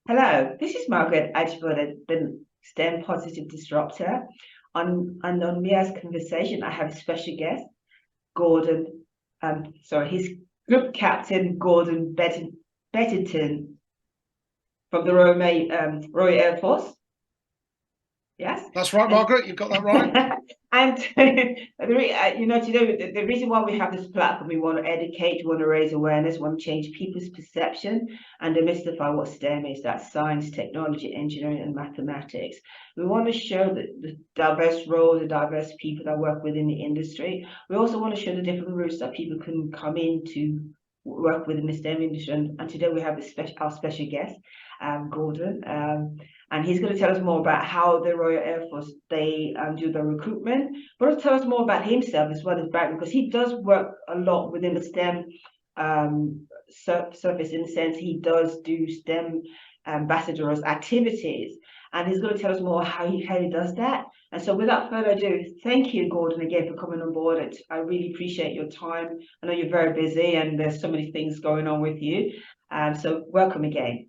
Hello, this is Margaret Ajbola, the STEM Positive Disruptor. On Mia's conversation, I have a special guest, Gordon, his Group Captain Gordon Bettington from the Royal Air Force. Yes, That's right, Margaret. You've got that right. and today the reason why we have this platform, we want to educate, we want to raise awareness, we want to change people's perception and demystify what STEM is. That's science, technology, engineering, and mathematics. We want to show the diverse roles, the diverse people that work within the industry. We also want to show the different routes that people can come in to work within the STEM industry. And today we have our special guest, Gordon. And he's going to tell us more about how the Royal Air Force, they do the recruitment, but also tell us more about himself as well as background, because he does work a lot within the STEM surface, in the sense he does do STEM ambassadors activities, and he's going to tell us more how he does that. And so without further ado, thank you, Gordon, again for coming on board. I really appreciate your time. I know you're very busy and there's so many things going on with you. So welcome again.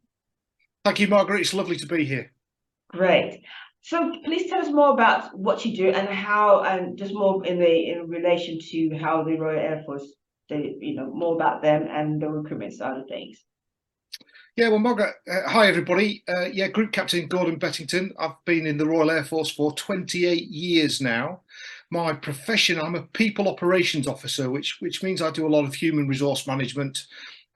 Thank you, Margaret. It's lovely to be here. Great. So please tell us more about what you do and how, and just more in relation to how the Royal Air Force, more about them and the recruitment side of things. Yeah, well, Margaret, hi everybody. Group Captain Gordon Bettington. I've been in the Royal Air Force for 28 years now. My profession, I'm a people operations officer, which means I do a lot of human resource management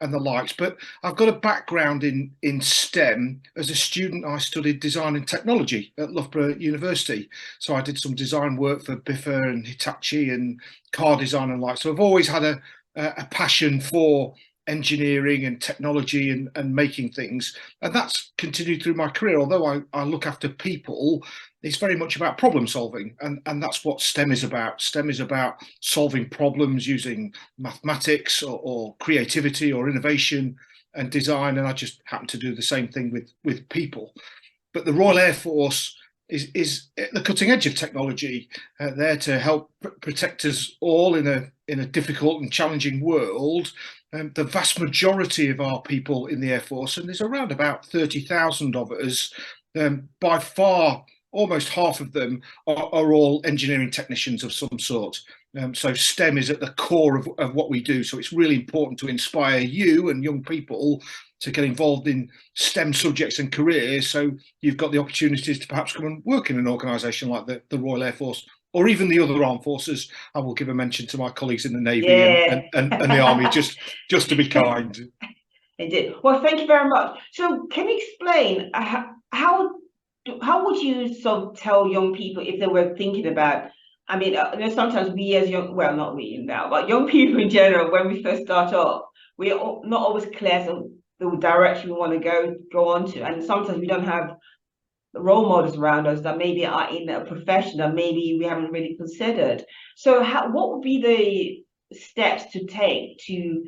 and the likes, but I've got a background in STEM. As a student, I studied design and technology at Loughborough University. So I did some design work for Biffa and Hitachi and car design and like. So I've always had a passion for engineering and technology and making things. And that's continued through my career. Although I look after people, it's very much about problem solving, and that's what STEM is about. STEM is about solving problems using mathematics or creativity or innovation and design, and I just happen to do the same thing with people. But the Royal Air Force is at the cutting edge of technology, there to help protect us all in a difficult and challenging world. The vast majority of our people in the Air Force, and there's around about 30,000 of us, by far almost half of them are all engineering technicians of some sort. So STEM is at the core of what we do. So it's really important to inspire you and young people to get involved in STEM subjects and careers, so you've got the opportunities to perhaps come and work in an organisation like the Royal Air Force, or even the other armed forces. I will give a mention to my colleagues in the Navy and the Army, just to be kind. Indeed. Well, thank you very much. So can you explain how would you sort of tell young people if they were thinking about, I mean, sometimes we as young, well, not we now, but young people in general, when we first start off, we're not always clear on the direction we want to go on to. And sometimes we don't have role models around us that maybe are in a profession that maybe we haven't really considered. So what would be the steps to take to,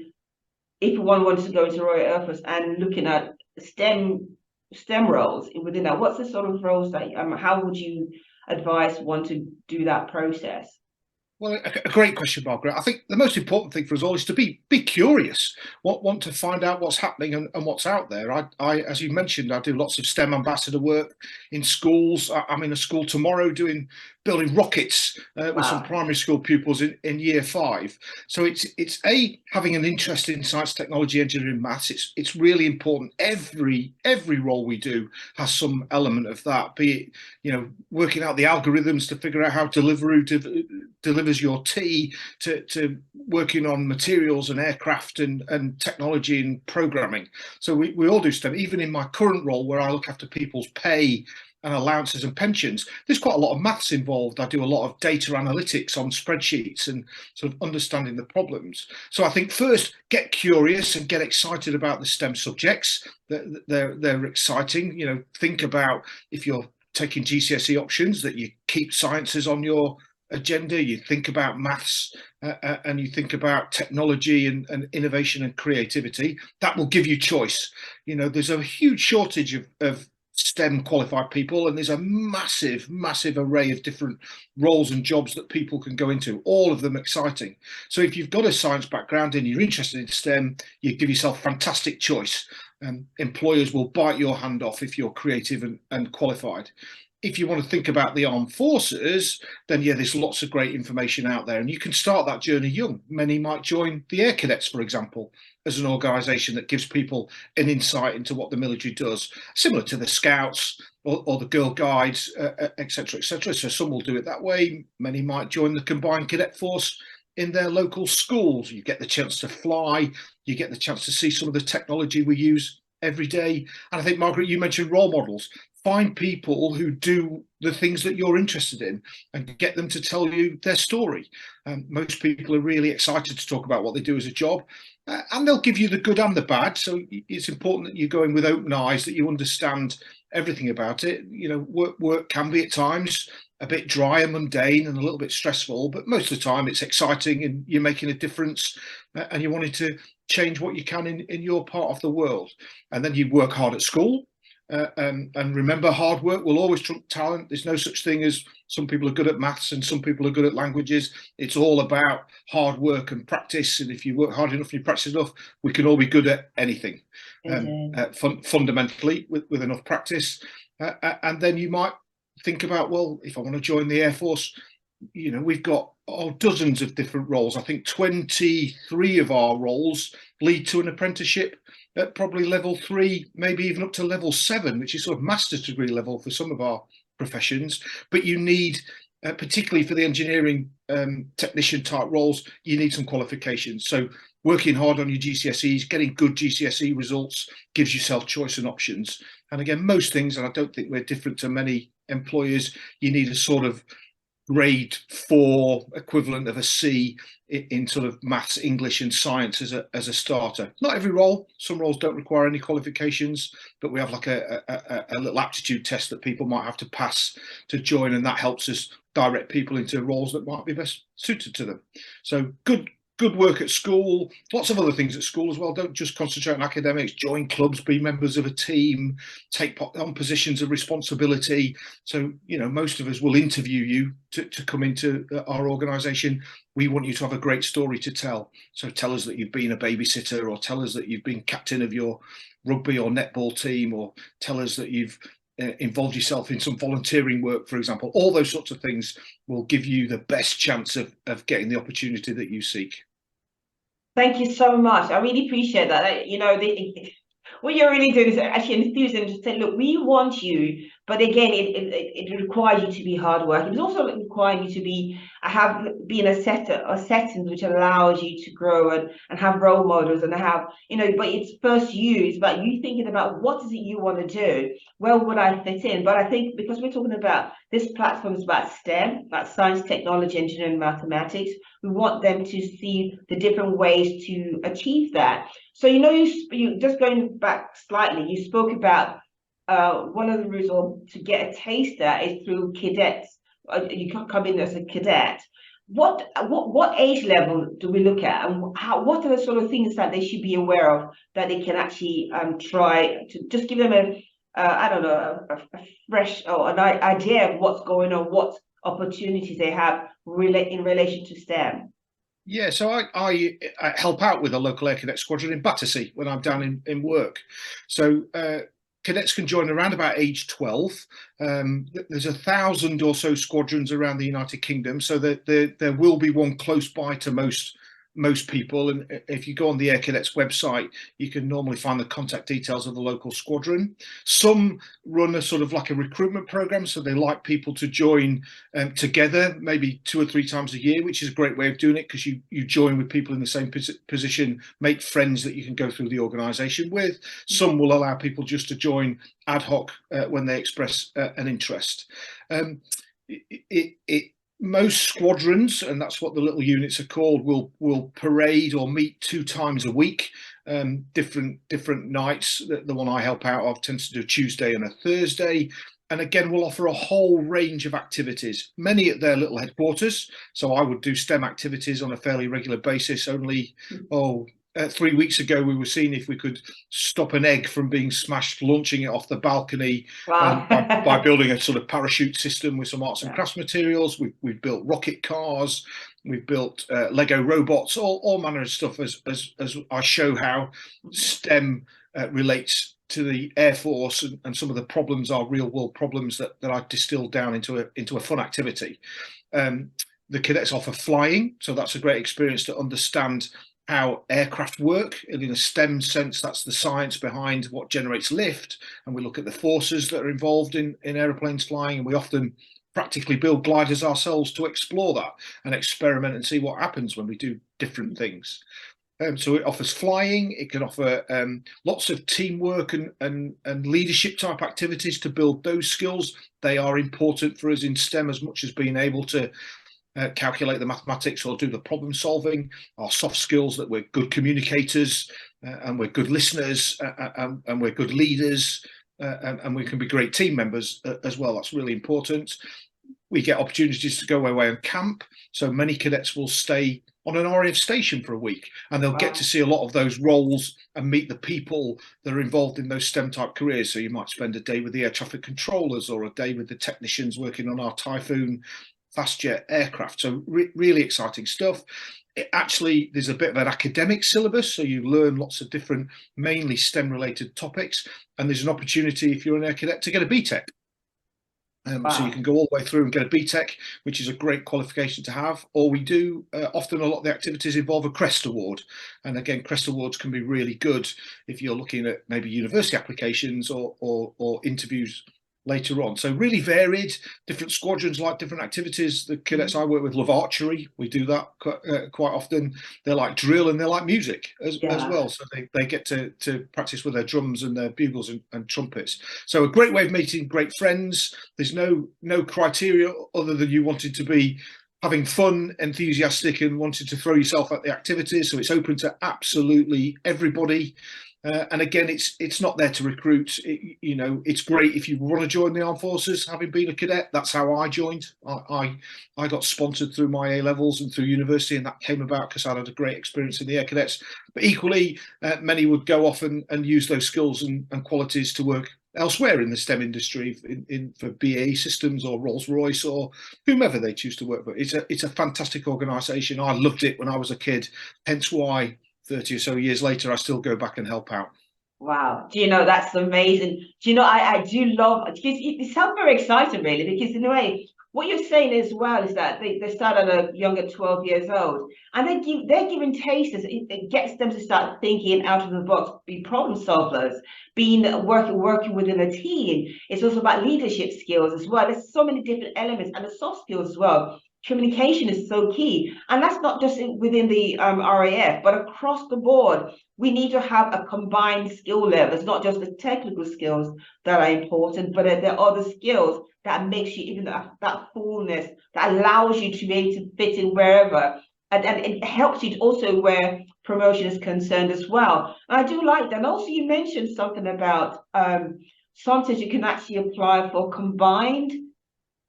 if one wants to go into Royal Air Force and looking at STEM roles within that? What's the sort of roles that how would you advise one to do that process? Well, a great question, Margaret. I think the most important thing for us all is to be curious, want to find out what's happening and what's out there. I, as you mentioned, I do lots of STEM ambassador work in schools. I'm in a school tomorrow building rockets with some primary school pupils in year 5. So it's having an interest in science, technology, engineering, maths. It's really important. Every role we do has some element of that, be it working out the algorithms to figure out how Deliveroo delivers your tea, to working on materials and aircraft and technology and programming. So we all do STEM. Even in my current role, where I look after people's pay and allowances and pensions, there's quite a lot of maths involved. I do a lot of data analytics on spreadsheets and sort of understanding the problems. So I think first, get curious and get excited about the STEM subjects. They're exciting. Think about, if you're taking GCSE options, that you keep sciences on your agenda, you think about maths, and you think about technology and innovation and creativity. That will give you choice. There's a huge shortage of STEM qualified people, and there's a massive array of different roles and jobs that people can go into, all of them exciting. So if you've got a science background and you're interested in STEM, you give yourself fantastic choice. Employers will bite your hand off if you're creative and qualified. If you want to think about the armed forces, then yeah, there's lots of great information out there, and you can start that journey young. Many might join the Air Cadets, for example, as an organisation that gives people an insight into what the military does, similar to the Scouts or the Girl Guides, etc., etc. So some will do it that way. Many might join the combined cadet force in their local schools. You get the chance to fly, you get the chance to see some of the technology we use every day. And I think, Margaret, you mentioned role models. Find people who do the things that you're interested in and get them to tell you their story. Most people are really excited to talk about what they do as a job, and they'll give you the good and the bad. So it's important that you go in with open eyes, that you understand everything about it. You know, work can be at times a bit dry and mundane and a little bit stressful, but most of the time it's exciting and you're making a difference, and you're wanting to change what you can in your part of the world. And then you work hard at school. And remember, hard work will always trump talent. There's no such thing as some people are good at maths and some people are good at languages. It's all about hard work and practice. And if you work hard enough and you practice enough, we can all be good at anything, fundamentally, with enough practice. And then you might think about, well, if I want to join the Air Force, you know, we've got dozens of different roles. I think 23 of our roles lead to an apprenticeship at probably level 3, maybe even up to level 7, which is sort of master's degree level for some of our professions. But you need, particularly for the engineering technician type roles, you need some qualifications. So working hard on your GCSEs, getting good GCSE results gives you self-choice and options. And again, most things, and I don't think we're different to many employers, you need a sort of grade 4 equivalent of a C in sort of maths, English and science as a starter. Not every role, some roles don't require any qualifications, but we have like a little aptitude test that people might have to pass to join, and that helps us direct people into roles that might be best suited to them. So good work at school, lots of other things at school as well. Don't just concentrate on academics, join clubs, be members of a team, take on positions of responsibility. So, you know, most of us will interview you to come into our organisation. We want you to have a great story to tell. So tell us that you've been a babysitter, or tell us that you've been captain of your rugby or netball team, or tell us that you've involved yourself in some volunteering work, for example. All those sorts of things will give you the best chance of getting the opportunity that you seek. Thank you so much. I really appreciate that. You know, what you're really doing is actually enthuse them to say, look, we want you, but again, it requires you to be hardworking. It's also requiring you to be in a setting which allows you to grow and have role models and have, you know, but it's first you. It's about you thinking about what is it you want to do? Where would I fit in? But I think because we're talking about this platform is about STEM, about science, technology, engineering, mathematics, we want them to see the different ways to achieve that. So, you know, you just going back slightly, you spoke about one of the results to get a taster is through cadets. You can come in as a cadet. What age level do we look at, and what are the sort of things that they should be aware of that they can actually try to just give them I don't know, a fresh or an idea of what's going on, what opportunities they have in relation to STEM? Yeah, so I help out with a local air cadet squadron in Battersea when I'm down in work. So cadets can join around about age 12. There's 1,000 or so squadrons around the United Kingdom, so there will be one close by to most people. And if you go on the Air Cadets website, you can normally find the contact details of the local squadron. Some run a sort of like a recruitment program, so they like people to join together, maybe 2 or 3 times a year, which is a great way of doing it, because you join with people in the same position, make friends that you can go through the organisation with. Some will allow people just to join ad hoc when they express an interest. Most squadrons, and that's what the little units are called, will parade or meet 2 times a week, different nights. The one I help out of tends to do a Tuesday and a Thursday, and again we'll offer a whole range of activities, many at their little headquarters. So I would do STEM activities on a fairly regular basis, only 3 weeks ago, we were seeing if we could stop an egg from being smashed, launching it off the balcony Wow. by building a sort of parachute system with some arts and Yeah. crafts materials. We've built rocket cars, we've built Lego robots, all manner of stuff as I show how STEM relates to the Air Force, and some of the problems are real world problems that I distilled down into a fun activity. The cadets offer flying, so that's a great experience to understand how aircraft work. And in a STEM sense, that's the science behind what generates lift. And we look at the forces that are involved in aeroplanes flying, and we often practically build gliders ourselves to explore that and experiment and see what happens when we do different things. So it offers flying. It can offer lots of teamwork and leadership type activities to build those skills. They are important for us in STEM as much as being able to calculate the mathematics or do the problem solving. Our soft skills, that we're good communicators and we're good listeners and we're good leaders and we can be great team members as well. That's really important. We get opportunities to go away and camp. So many cadets will stay on an RAF station for a week, and they'll get to see a lot of those roles and meet the people that are involved in those STEM type careers. So you might spend a day with the air traffic controllers or a day with the technicians working on our Typhoon fast jet aircraft. So really exciting stuff. There's a bit of an academic syllabus, so you learn lots of different, mainly STEM related topics, and there's an opportunity, if you're an air cadet, to get a BTEC. So you can go all the way through and get a BTEC, which is a great qualification to have. Or we do often, a lot of the activities involve a CREST award, and again, CREST awards can be really good if you're looking at maybe university applications or interviews later on. So really varied. Different squadrons like different activities. The cadets I work with love archery. We do that quite often. They like drill and they like music as well. So they get to practice with their drums and their bugles and trumpets. So a great way of meeting great friends. There's no criteria other than you wanted to be having fun, enthusiastic, and wanted to throw yourself at the activities. So it's open to absolutely everybody. And again, it's not there to recruit. It's great if you want to join the armed forces. Having been a cadet, that's how I joined. I got sponsored through my A levels and through university, and that came about because I had a great experience in the air cadets. But equally, many would go off and use those skills and qualities to work elsewhere in the STEM industry, for BAE Systems or Rolls-Royce or whomever they choose to work for. It's a fantastic organisation. I loved it when I was a kid, hence why 30 or so years later, I still go back and help out. Wow. That's amazing. I do love, because it sounds very exciting, really, because in a way, what you're saying as well is that they start at a younger 12 years old, and they're giving tastes. It gets them to start thinking out of the box, be problem solvers, working within a team. It's also about leadership skills as well. There's so many different elements, and the soft skills as well. Communication is so key, and that's not just within the RAF, but across the board. We need to have a combined skill level. It's not just the technical skills that are important, but there are other skills that makes you even that fullness that allows you to be able to fit in wherever, and it helps you also where promotion is concerned as well. And I do like that. And also, you mentioned something about sometimes you can actually apply for combined.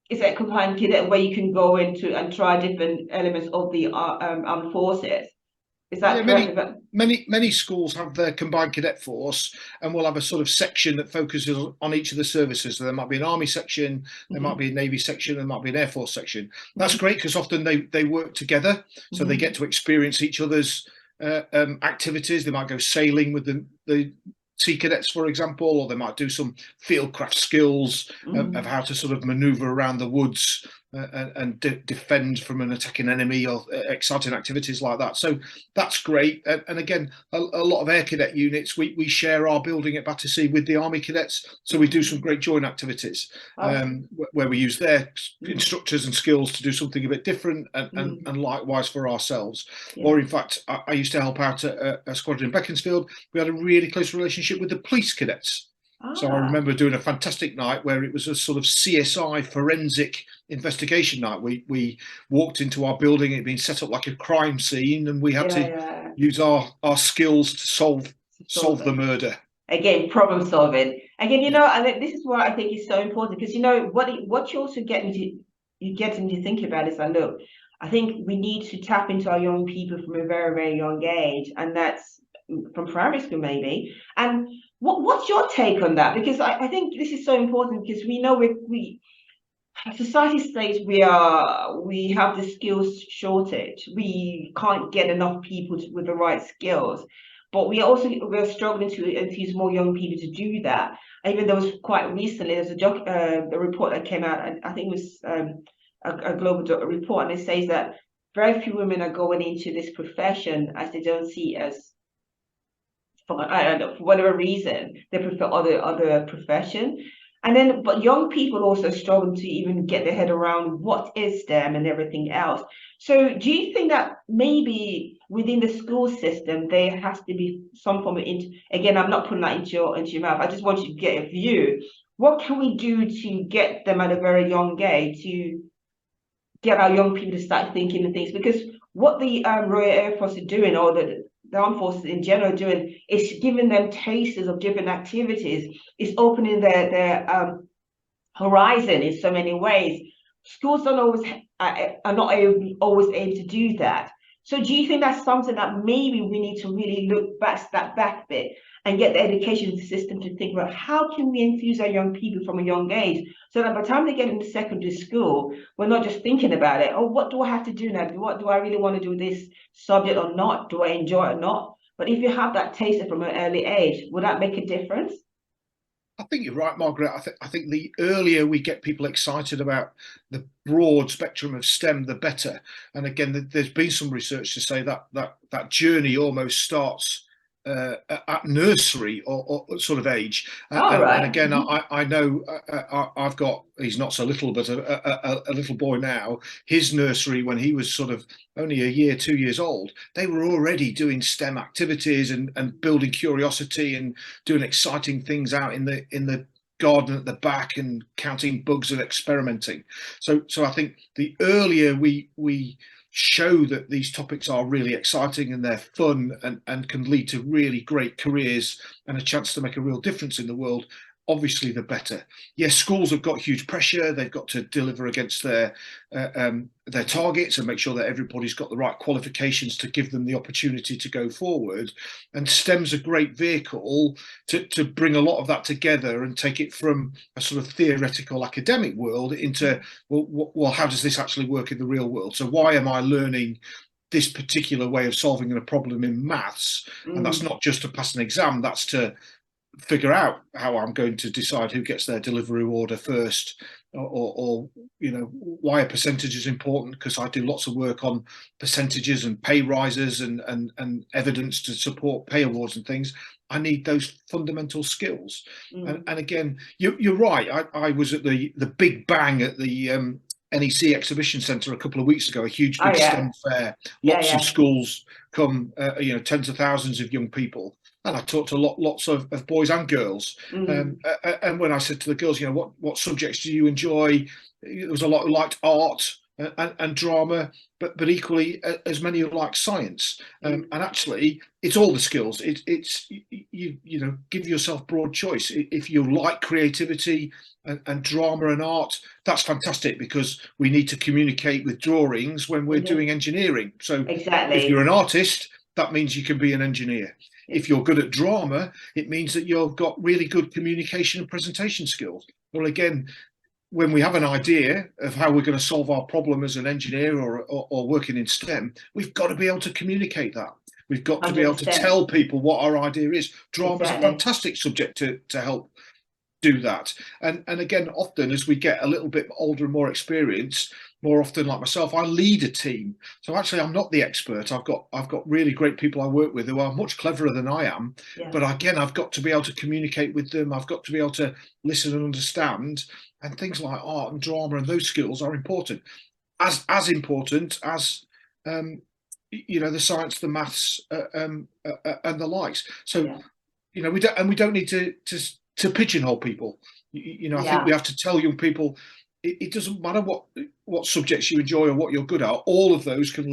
Is that combined cadet where you can go into and try different elements of the armed forces? Is that correct? Many schools have their combined cadet force, and will have a sort of section that focuses on each of the services. So there might be an army section, there might be a navy section, there might be an air force section. That's great because often they work together, so they get to experience each other's activities. They might go sailing with the Sea Cadets, for example, or they might do some fieldcraft skills of how to sort of maneuver around the woods and defend from an attacking enemy, or exciting activities like that. So that's great. And again, a lot of air cadet units, we share our building at Battersea with the Army cadets. So we do some great joint activities where we use their instructors and skills to do something a bit different, and likewise for ourselves. Or in fact, I used to help out at a squadron in Beaconsfield. We had a really close relationship with the police cadets. So I remember doing a fantastic night where it was a sort of CSI forensic investigation night. We walked into our building, it had been set up like a crime scene, and we had to use our skills to solve the murder. Again, problem solving. Again, and this is what I think is so important, because what you also get into think about is that, look, I think we need to tap into our young people from a very, very young age, and that's from primary school maybe. And what's your take on that? Because I think this is so important because we know we society states we have the skills shortage. We can't get enough people with the right skills, but we're struggling to infuse more young people to do that. Even there was quite recently there's a report that came out, and I think it was a global report, and it says that very few women are going into this profession as they don't see as for I don't know, for whatever reason, they prefer other profession. And then, but young people also struggle to even get their head around what is STEM and everything else. So, do you think that maybe within the school system there has to be some form of again? I'm not putting that into your mouth. I just want you to get a view. What can we do to get them at a very young age to get our young people to start thinking of things? Because what the Royal Air Force are doing, or the armed forces in general are doing, is giving them tastes of different activities. It's opening their horizon in so many ways. Schools don't always are not always able to do that. So do you think that's something that maybe we need to really step back a bit and get the education system to think about how can we infuse our young people from a young age so that by the time they get into secondary school, we're not just thinking about it. Oh, what do I have to do now? What do I really want to do with this subject or not? Do I enjoy it or not? But if you have that taste from an early age, would that make a difference? I think you're right, Margaret. I think the earlier we get people excited about the broad spectrum of STEM, the better. And again, there's been some research to say that that journey almost starts at nursery or sort of age. All And right. again, I know I've got, he's not so little, but a little boy now. His nursery, when he was sort of only a year, 2 years old, they were already doing STEM activities and building curiosity and doing exciting things out in the garden at the back and counting bugs and experimenting. So I think the earlier we show that these topics are really exciting and they're fun and can lead to really great careers and a chance to make a real difference in the world, obviously the better. Yes, schools have got huge pressure. They've got to deliver against their targets and make sure that everybody's got the right qualifications to give them the opportunity to go forward. And STEM's a great vehicle to bring a lot of that together and take it from a sort of theoretical academic world into, well, how does this actually work in the real world? So why am I learning this particular way of solving a problem in maths? And that's not just to pass an exam, that's to figure out how I'm going to decide who gets their delivery order first, or you know, why a percentage is important, because I do lots of work on percentages and pay rises and evidence to support pay awards and things. I need those fundamental skills. And again, you're right. I was at the Big Bang at the NEC Exhibition Centre a couple of weeks ago, a huge big STEM fair. Lots of schools come, you know, tens of thousands of young people. And I talked to lots of boys and girls. And when I said to the girls, you know, what subjects do you enjoy? There was a lot who liked art and drama, but equally as many who like science. And actually, it's all the skills. It's you know, give yourself broad choice. If you like creativity and drama and art, that's fantastic, because we need to communicate with drawings when we're doing engineering. So if you're an artist, that means you can be an engineer. If you're good at drama, it means that you've got really good communication and presentation skills. Well, again, when we have an idea of how we're going to solve our problem as an engineer or working in STEM, we've got to be able to communicate that. We've got to be able to tell people what our idea is. Drama is a fantastic subject to help do that. And again, often as we get a little bit older and more experienced, more often like myself, I lead a team. So actually I'm not the expert. I've got really great people I work with who are much cleverer than I am. But again, I've got to be able to communicate with them. I've got to be able to listen and understand. And things like art and drama and those skills are important. As important as you know, the science, the maths, and the likes. So you know, we don't need to pigeonhole people. You know, I think we have to tell young people it doesn't matter what subjects you enjoy or what you're good at. All of those can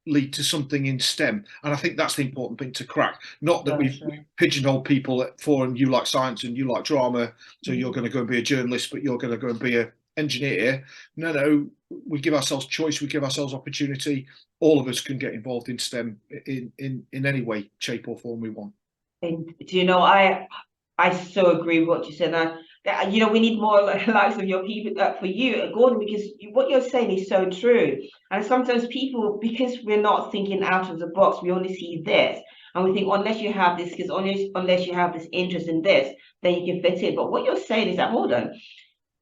lead to something in STEM, and I think that's the important thing to crack. Not that we pigeonhole people and you like science and you like drama, so you're going to go and be a journalist, but you're going to go and be a engineer. No, we give ourselves choice, we give ourselves opportunity. All of us can get involved in STEM in any way, shape or form we want. And do you know, I so agree with what you said. That, you know, we need more likes of your people for you, Gordon, because what you're saying is so true. And sometimes people, because we're not thinking out of the box, we only see this. And we think, unless you have this, because unless you have this interest in this, then you can fit in. But what you're saying is that, hold on,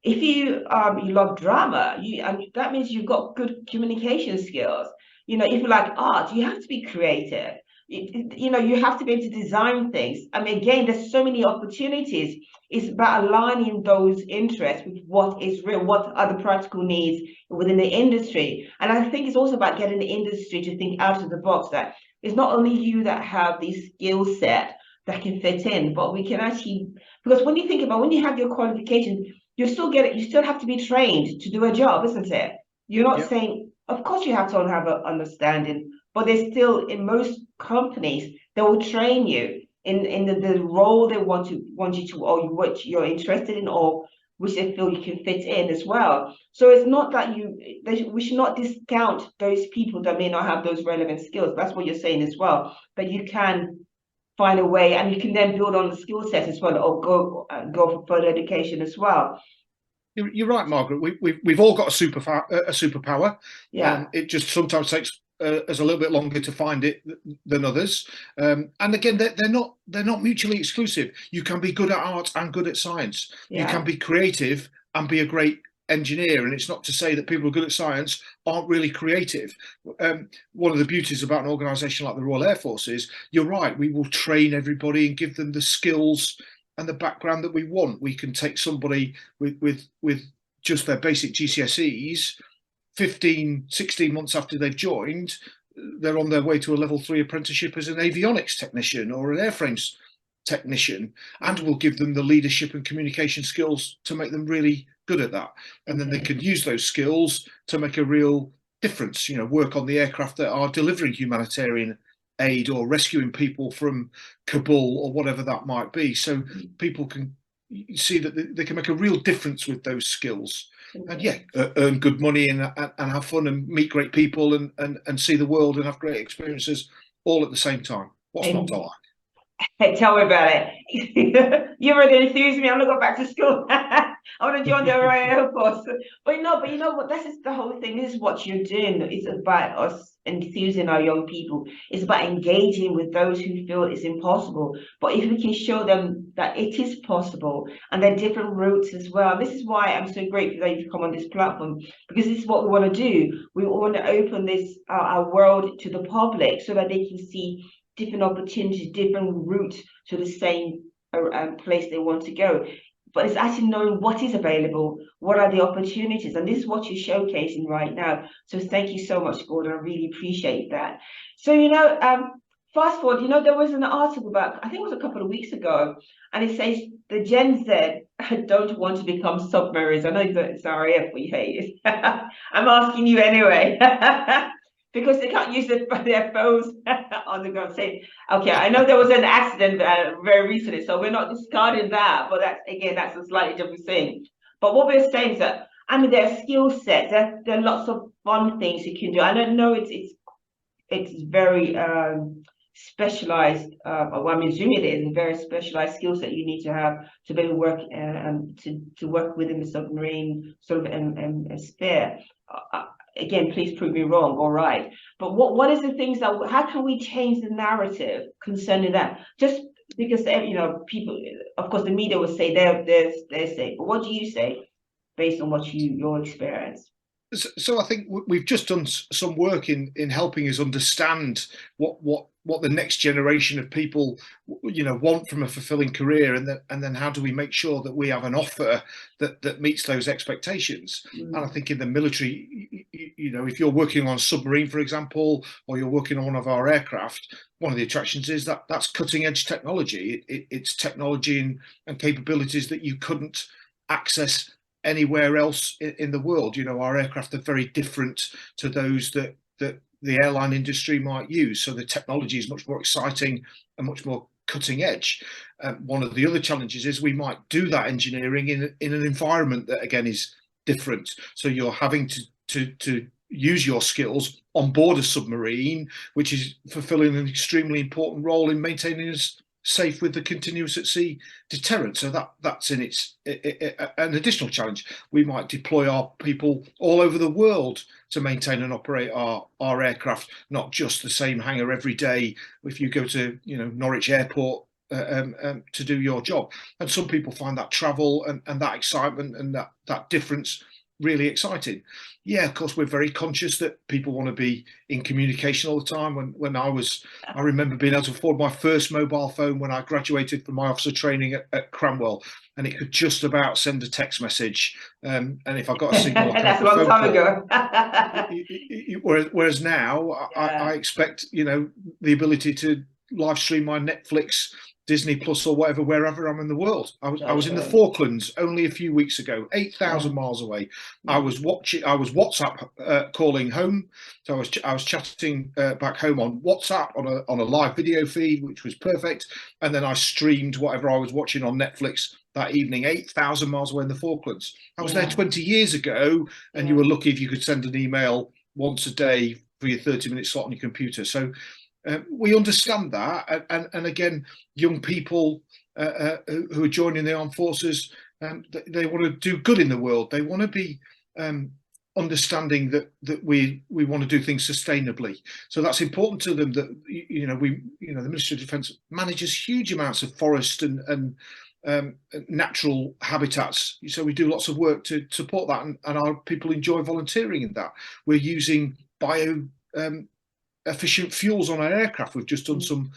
if you love drama, and that means you've got good communication skills. You know, if you like art, you have to be creative. You know, you have to be able to design things. I mean, again, there's so many opportunities. It's about aligning those interests with what is real, what are the practical needs within the industry. And I think it's also about getting the industry to think out of the box, that it's not only you that have these skill set that can fit in, but we can actually, because when you think about, when you have your qualifications, you still have to be trained to do a job, isn't it? You're not saying, of course you have to have an understanding, but there's still, in most companies, they will train you in the role they want you to, or what you're interested in, or which they feel you can fit in as well. So it's not that we should not discount those people that may not have those relevant skills. That's what you're saying as well. But you can find a way, and you can then build on the skill set as well, or go for further education as well. You're right, Margaret. We've all got a superpower. Yeah. It just sometimes takes us a little bit longer to find it than others. And again, they're not mutually exclusive. You can be good at art and good at science. Yeah. You can be creative and be a great engineer. And it's not to say that people who are good at science aren't really creative. One of the beauties about an organisation like the Royal Air Force is, you're right, we will train everybody and give them the skills and the background that we want. We can take somebody with just their basic GCSEs, 15, 16 months after they've joined, they're on their way to a level 3 apprenticeship as an avionics technician or an airframes technician, and we'll give them the leadership and communication skills to make them really good at that. And then they can use those skills to make a real difference, you know, work on the aircraft that are delivering humanitarian aid or rescuing people from Kabul or whatever that might be. So people can see that they can make a real difference with those skills. And earn good money and have fun and meet great people and see the world and have great experiences all at the same time. What's not to like? Hey, tell me about it. You already enthused me. I'm gonna go back to school. I want to join the Royal Air Force. But you know what? This is the whole thing. This is what you're doing. It's about us enthusing our young people. It's about engaging with those who feel it's impossible. But if we can show them that it is possible, and there are different routes as well. This is why I'm so grateful that you've come on this platform, because this is what we want to do. We want to open this our world to the public so that they can see different opportunities, different routes to the same place they want to go. But it's actually knowing what is available, what are the opportunities, and this is what you're showcasing right now. So thank you so much, Gordon. I really appreciate that. So, you know, fast forward, you know, there was an article about, I think it was a couple of weeks ago, and it says the Gen Z don't want to become submarines. I know that it's RAF, we hate it. I'm asking you anyway. Because they can't use their phones on the ground. Saying, okay, I know there was an accident very recently, so we're not discarding that. But that's a slightly different thing. But what we're saying is that, I mean, there are skill sets. There are lots of fun things you can do. I don't know it's very specialized. Well, I'm assuming it is a very specialized skill set you need to have to be able to work to work within the submarine sort of sphere. Again, please prove me wrong or right. But what is the things that, how can we change the narrative concerning that? Just because, you know, people, of course, the media will say they say, but what do you say based on what your experience? So I think we've just done some work in helping us understand what the next generation of people, you know, want from a fulfilling career, and then how do we make sure that we have an offer that meets those expectations. And I think in the military, you know, if you're working on a submarine, for example, or you're working on one of our aircraft, one of the attractions is that that's cutting edge technology. It's technology and capabilities that you couldn't access anywhere else in the world. You know, our aircraft are very different to those that the airline industry might use. So the technology is much more exciting and much more cutting edge. One of the other challenges is we might do that engineering in an environment that, again, is different. So you're having to use your skills on board a submarine, which is fulfilling an extremely important role in maintaining us safe with the continuous at sea deterrent. So that's in its an additional challenge. We might deploy our people all over the world to maintain and operate our aircraft, not just the same hangar every day. If you go to Norwich Airport to do your job, and some people find that travel and that excitement and that difference really exciting. Yeah, of course, we're very conscious that people want to be in communication all the time. When I remember being able to afford my first mobile phone when I graduated from my officer training at Cranwell, and it could just about send a text message. And if I got a signal, I could That's have a long time ago. Whereas now, I expect the ability to live stream my Netflix, Disney Plus, or whatever, wherever I'm in the world. I was in the Falklands only a few weeks ago, 8,000 miles away. I was WhatsApp calling home, so I was chatting back home on WhatsApp on a live video feed, which was perfect, and then I streamed whatever I was watching on Netflix that evening, 8,000 miles away in the Falklands. I was there 20 years ago, and you were lucky if you could send an email once a day for your 30-minute slot on your computer. So we understand that, and again, young people who are joining the armed forces, they want to do good in the world. They want to be understanding that we want to do things sustainably. So that's important to them. That the Ministry of Defence manages huge amounts of forest and natural habitats. So we do lots of work to support that, and our people enjoy volunteering in that. We're using efficient fuels on our aircraft. We've just done some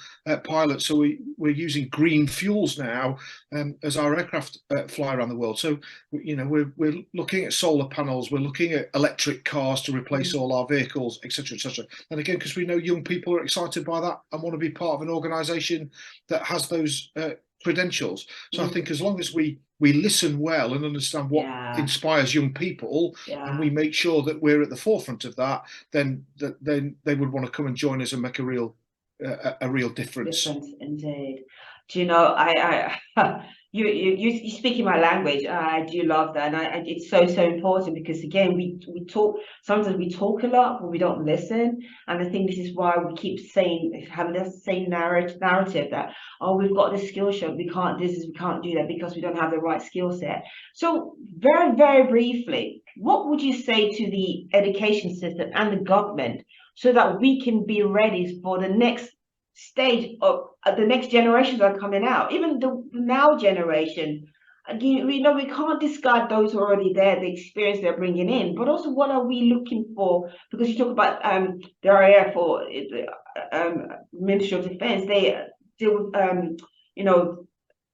pilots, so we're using green fuels now as our aircraft fly around the world. So we're looking at solar panels, we're looking at electric cars to replace all our vehicles, etc., etc. And again, because we know young people are excited by that and want to be part of an organisation that has those credentials. So I think as long as we listen well and understand what inspires young people, and we make sure that we're at the forefront of that, then they would want to come and join us and make a real difference. Indeed. Do you know, you speaking my language. I do love that, and it's so important, because again, we talk, sometimes we talk a lot, but we don't listen. And I think this is why we keep having that same narrative that, oh, we've got the skill set, we can't do this, we can't do that, because we don't have the right skill set. So very, very briefly, what would you say to the education system and the government so that we can be ready for the next stage of the next generations that are coming out, even the now generation? We can't discard those who are already there, the experience they're bringing in, but also what are we looking for? Because you talk about the RAF or Ministry of Defence, they deal with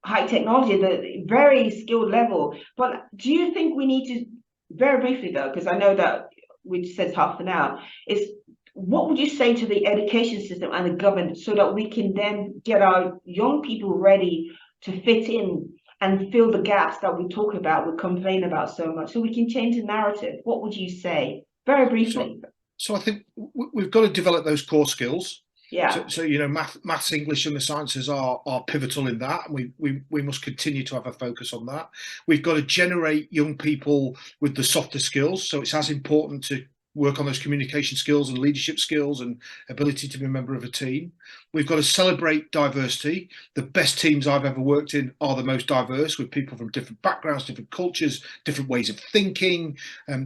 high technology, the very skilled level. But do you think we need to, very briefly though, because I know that we said half an hour, is what would you say to the education system and the government so that we can then get our young people ready to fit in and fill the gaps that we talk about, we complain about so much, so we can change the narrative? What would you say, very briefly? So I think we've got to develop those core skills. Yeah. So maths, English, and the sciences are pivotal in that, and we must continue to have a focus on that. We've got to generate young people with the softer skills. So it's as important to work on those communication skills and leadership skills and ability to be a member of a team. We've got to celebrate diversity. The best teams I've ever worked in are the most diverse, with people from different backgrounds, different cultures, different ways of thinking,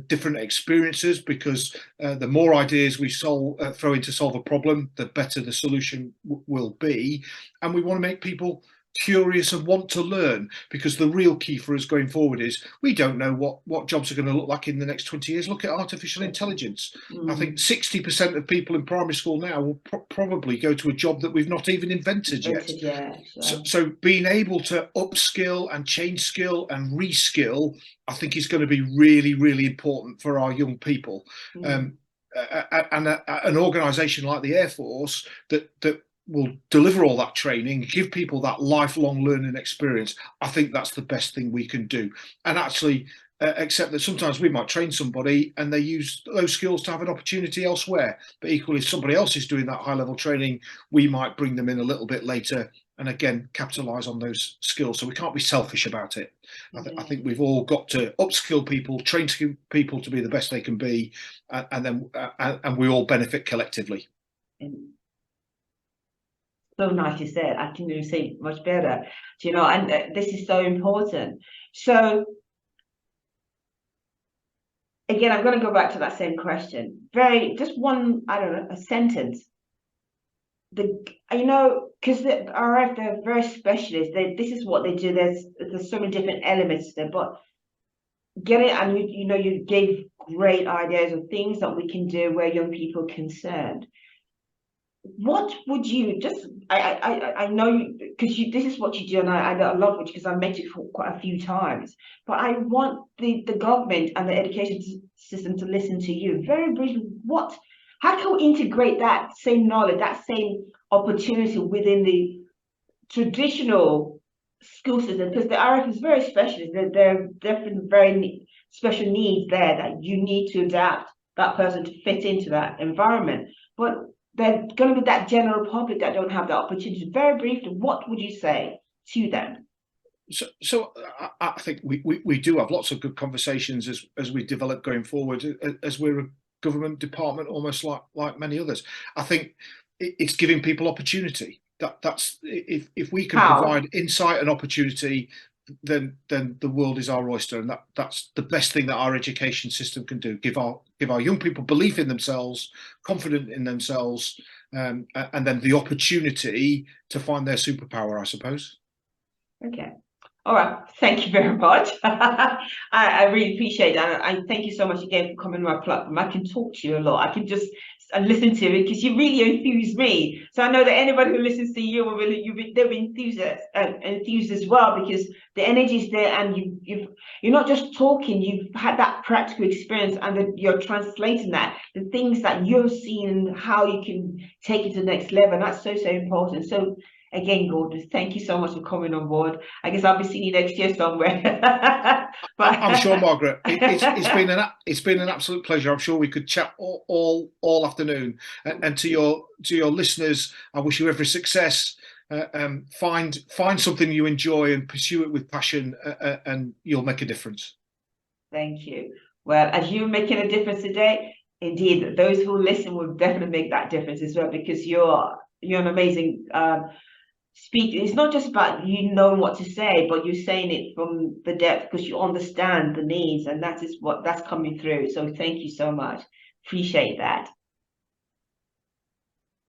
different experiences, because the more ideas we throw in to solve a problem, the better the solution will be. And we want to make people curious and want to learn, because the real key for us going forward is we don't know what jobs are going to look like in the next 20 years. Look at artificial intelligence. I think 60% of people in primary school now will probably go to a job that we've not even invented yet. So being able to upskill and change skill and reskill, I think, is going to be really, really important for our young people. And an organisation like the Air Force that will deliver all that training, give people that lifelong learning experience, I think that's the best thing we can do. And actually, except that sometimes we might train somebody and they use those skills to have an opportunity elsewhere. But equally, if somebody else is doing that high level training, we might bring them in a little bit later and again capitalize on those skills. So we can't be selfish about it. I think we've all got to upskill people, train people to be the best they can be, and then we all benefit collectively. So nicely said. I couldn't even say it much better. You know, and this is so important. So again, I'm going to go back to that same question. Just one, I don't know, a sentence. You know, because the RF, they're very specialist. This is what they do. There's so many different elements there, but get it, and you know, you gave great ideas of things that we can do where young people are concerned. What would you I know you, because this is what you do, and I love it because I met you for quite a few times, but I want the government and the education system to listen to you very briefly. How can we integrate that same knowledge, that same opportunity within the traditional school system? Because the RF is very specialist. There are definitely very special needs there that you need to adapt that person to fit into that environment. But they're going to be that general public that don't have the opportunity. Very briefly, what would you say to them? So I think we do have lots of good conversations as we develop going forward, as we're a government department almost like many others. I think it's giving people opportunity. That's if we can provide insight and opportunity, then the world is our oyster, and that's the best thing that our education system can do. Give our young people belief in themselves, confidence in themselves, and then the opportunity to find their superpower, I suppose. Okay. All right. Thank you very much. I really appreciate that. I thank you so much again for coming to my platform. I can talk to you a lot. I can just listen to it because you really enthuse me. So I know that anybody who listens to you will really they'll be enthused as well, because the energy is there, and you're not just talking. You've had that practical experience, and you're translating that, the things that you're seeing, how you can take it to the next level. And that's so important. So again, Gordon, thank you so much for coming on board. I guess I'll be seeing you next year somewhere. But I'm sure, Margaret, it's been an absolute pleasure. I'm sure we could chat all afternoon. And to your listeners, I wish you every success. Find something you enjoy and pursue it with passion, and you'll make a difference. Thank you. Well, as you're making a difference today, indeed, those who listen will definitely make that difference as well, because you're an amazing speaker. It's not just about you knowing what to say, but you're saying it from the depth because you understand the needs, and that's coming through. So thank you so much. Appreciate that.